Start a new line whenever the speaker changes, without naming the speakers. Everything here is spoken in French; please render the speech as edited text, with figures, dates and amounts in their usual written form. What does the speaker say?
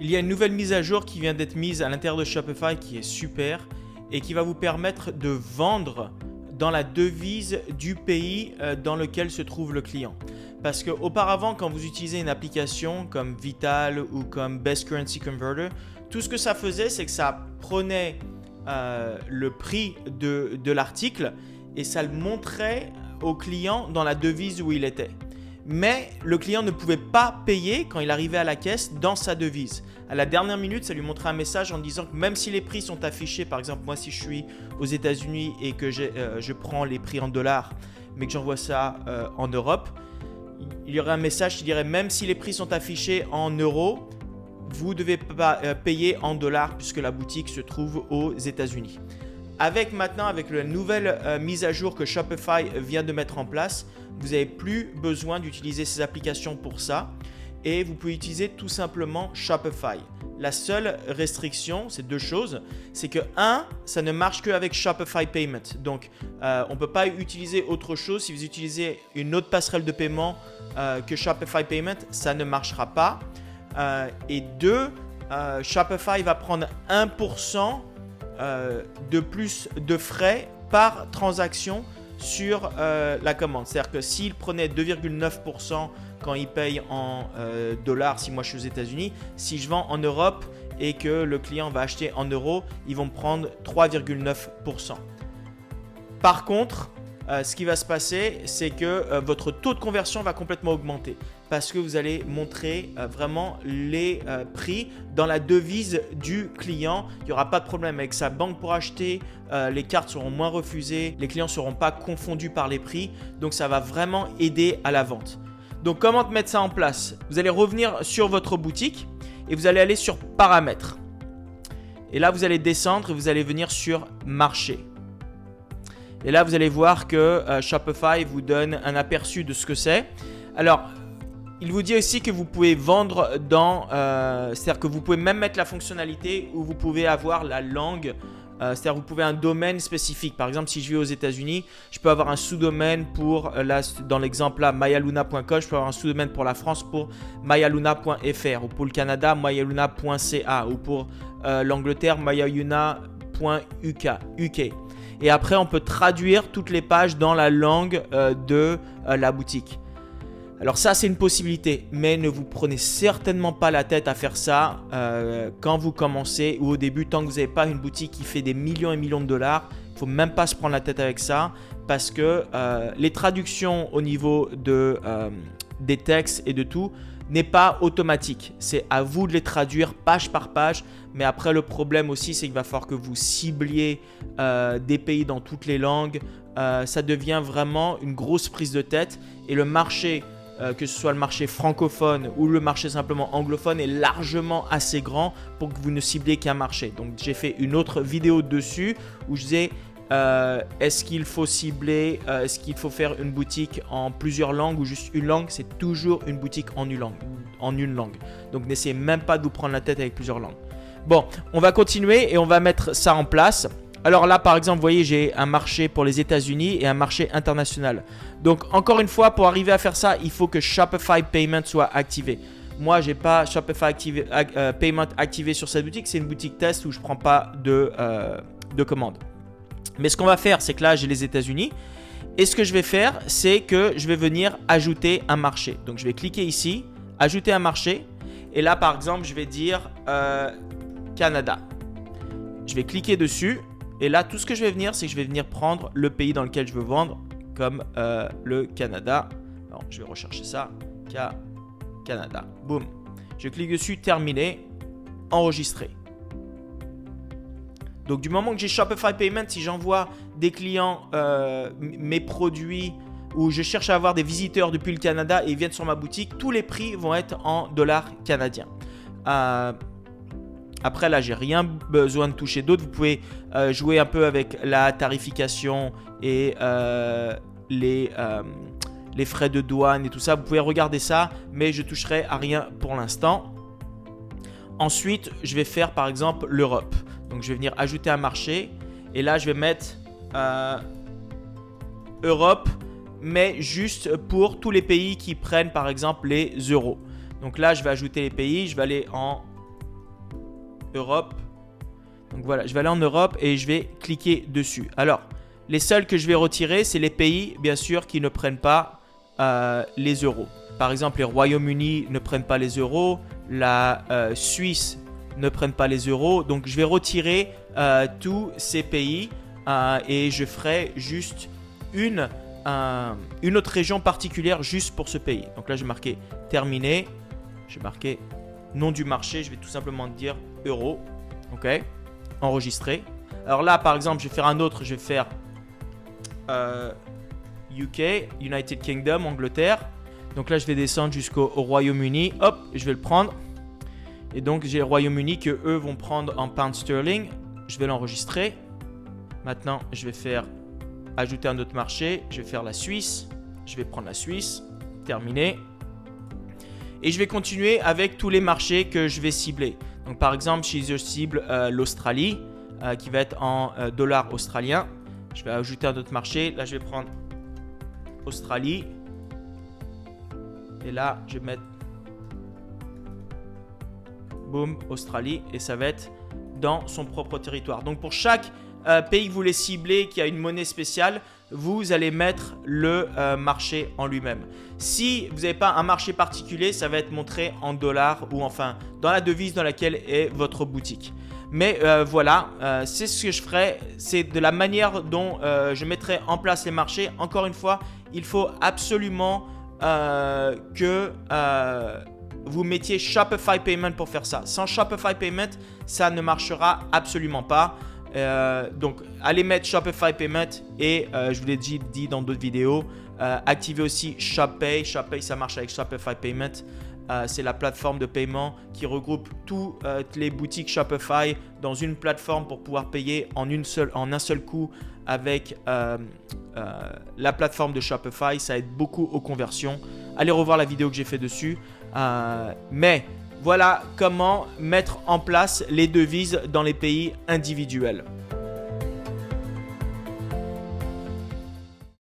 Il y a une nouvelle mise à jour qui vient d'être mise à l'intérieur de Shopify qui est super et qui va vous permettre de vendre dans la devise du pays dans lequel se trouve le client. Parce qu'auparavant, quand vous utilisez une application comme Vital ou comme Best Currency Converter, tout ce que ça faisait, c'est que ça prenait le prix de l'article et ça le montrait au client dans la devise où il était. Mais le client ne pouvait pas payer quand il arrivait à la caisse dans sa devise. À la dernière minute, ça lui montrait un message en disant que même si les prix sont affichés, par exemple, moi si je suis aux États-Unis et que je prends les prix en dollars, mais que j'envoie ça en Europe, il y aurait un message qui dirait même si les prix sont affichés en euros, vous ne devez pas payer en dollars puisque la boutique se trouve aux États-Unis. Avec la nouvelle mise à jour que Shopify vient de mettre en place, vous n'avez plus besoin d'utiliser ces applications pour ça et vous pouvez utiliser tout simplement Shopify. La seule restriction, c'est deux choses. C'est que ça ne marche qu'avec Shopify Payment. Donc, on ne peut pas utiliser autre chose. Si vous utilisez une autre passerelle de paiement que Shopify Payment, ça ne marchera pas. Et deux, Shopify va prendre 1% de plus de frais par transaction sur la commande. C'est-à-dire que s'il prenait 2,9% quand il paye en dollars, si moi je suis aux États-Unis, si je vends en Europe et que le client va acheter en euros, ils vont me prendre 3,9%. Par contre, ce qui va se passer, c'est que votre taux de conversion va complètement augmenter parce que vous allez montrer vraiment les prix dans la devise du client. Il n'y aura pas de problème avec sa banque pour acheter, les cartes seront moins refusées, les clients ne seront pas confondus par les prix, donc ça va vraiment aider à la vente. Donc comment mettre ça en place? Vous allez revenir sur votre boutique et vous allez aller sur paramètres. Et là, vous allez descendre et vous allez venir sur marché. Et là, vous allez voir que Shopify vous donne un aperçu de ce que c'est. Alors, il vous dit aussi que vous pouvez vendre c'est-à-dire que vous pouvez même mettre la fonctionnalité où vous pouvez avoir la langue. C'est-à-dire que vous pouvez un domaine spécifique. Par exemple, si je vis aux États-Unis, je peux avoir un sous-domaine pour, là, dans l'exemple là, mayaluna.com, je peux avoir un sous-domaine pour la France pour mayaluna.fr ou pour le Canada, mayaluna.ca ou pour l'Angleterre, mayaluna.uk. Et après, on peut traduire toutes les pages dans la langue de la boutique. Alors ça, c'est une possibilité, mais ne vous prenez certainement pas la tête à faire ça quand vous commencez ou au début, tant que vous n'avez pas une boutique qui fait des millions et millions de dollars. Il ne faut même pas se prendre la tête avec ça parce que les traductions au niveau des textes et de tout n'est pas automatique. C'est à vous de les traduire page par page. Mais après, le problème aussi, c'est qu'il va falloir que vous cibliez des pays dans toutes les langues. Ça devient vraiment une grosse prise de tête et le marché, que ce soit le marché francophone ou le marché simplement anglophone, est largement assez grand pour que vous ne cibliez qu'un marché. Donc, j'ai fait une autre vidéo dessus où je disais est-ce qu'il faut cibler, est-ce qu'il faut faire une boutique en plusieurs langues ou juste une langue? C'est toujours une boutique en une langue. Donc, n'essayez même pas de vous prendre la tête avec plusieurs langues. Bon, on va continuer et on va mettre ça en place. Alors là, par exemple, vous voyez, j'ai un marché pour les États-Unis et un marché international. Donc, encore une fois, pour arriver à faire ça, il faut que Shopify Payment soit activé. Moi, je n'ai pas Shopify Payment activé sur cette boutique. C'est une boutique test où je ne prends pas de commandes. Mais ce qu'on va faire, c'est que là, j'ai les États-Unis. Et ce que je vais faire, c'est que je vais venir ajouter un marché. Donc, je vais cliquer ici, ajouter un marché. Et là, par exemple, je vais dire Canada. Je vais cliquer dessus. Et là, tout ce que je vais venir, c'est que je vais venir prendre le pays dans lequel je veux vendre, comme le Canada. Alors, je vais rechercher ça. Canada. Boum. Je clique dessus, terminer, enregistrer. Donc, du moment que j'ai Shopify Payment, si j'envoie des clients mes produits ou je cherche à avoir des visiteurs depuis le Canada et ils viennent sur ma boutique, tous les prix vont être en dollars canadiens. Après, là, j'ai rien besoin de toucher d'autre. Vous pouvez jouer un peu avec la tarification et les frais de douane et tout ça. Vous pouvez regarder ça, mais je toucherai à rien pour l'instant. Ensuite, je vais faire par exemple l'Europe. Donc, je vais venir ajouter un marché et là, je vais mettre Europe, mais juste pour tous les pays qui prennent par exemple les euros. Donc là, je vais ajouter les pays. Je vais aller en Europe. Donc voilà, je vais aller en Europe et je vais cliquer dessus. Alors, les seuls que je vais retirer, c'est les pays, bien sûr, qui ne prennent pas les euros. Par exemple, les Royaumes-Unis ne prennent pas les euros. La Suisse ne prennent pas les euros. Donc, je vais retirer tous ces pays et je ferai juste une autre région particulière juste pour ce pays. Donc là, je vais marquer terminé. Je vais marquer nom du marché. Je vais tout simplement dire euro. OK. Enregistrer. Alors là, par exemple, je vais faire un autre. Je vais faire UK, United Kingdom, Angleterre. Donc là, je vais descendre jusqu'au Royaume-Uni. Hop, je vais le prendre. Et donc, j'ai le Royaume-Uni que eux vont prendre en pound sterling. Je vais l'enregistrer. Maintenant, je vais faire ajouter un autre marché. Je vais faire la Suisse. Je vais prendre la Suisse. Terminé. Et je vais continuer avec tous les marchés que je vais cibler. Donc, par exemple, si je cible l'Australie, qui va être en dollars australiens, je vais ajouter un autre marché. Là, je vais prendre Australie. Et là, je vais mettre boum, Australie. Et ça va être dans son propre territoire. Donc, pour chaque pays que vous voulez cibler, qui a une monnaie spéciale, vous allez mettre le marché en lui-même. Si vous n'avez pas un marché particulier, ça va être montré en dollars ou enfin dans la devise dans laquelle est votre boutique. Mais voilà, c'est ce que je ferai. C'est de la manière dont je mettrai en place les marchés. Encore une fois, il faut absolument que vous mettiez Shopify Payment pour faire ça. Sans Shopify Payment, ça ne marchera absolument pas. Donc, allez mettre Shopify Payment et je vous l'ai dit dans d'autres vidéos, activez aussi ShopPay. ShopPay, ça marche avec Shopify Payment. C'est la plateforme de paiement qui regroupe toutes les boutiques Shopify dans une plateforme pour pouvoir payer en un seul coup avec la plateforme de Shopify. Ça aide beaucoup aux conversions. Allez revoir la vidéo que j'ai fait dessus. Mais voilà comment mettre en place les devises dans les pays individuels.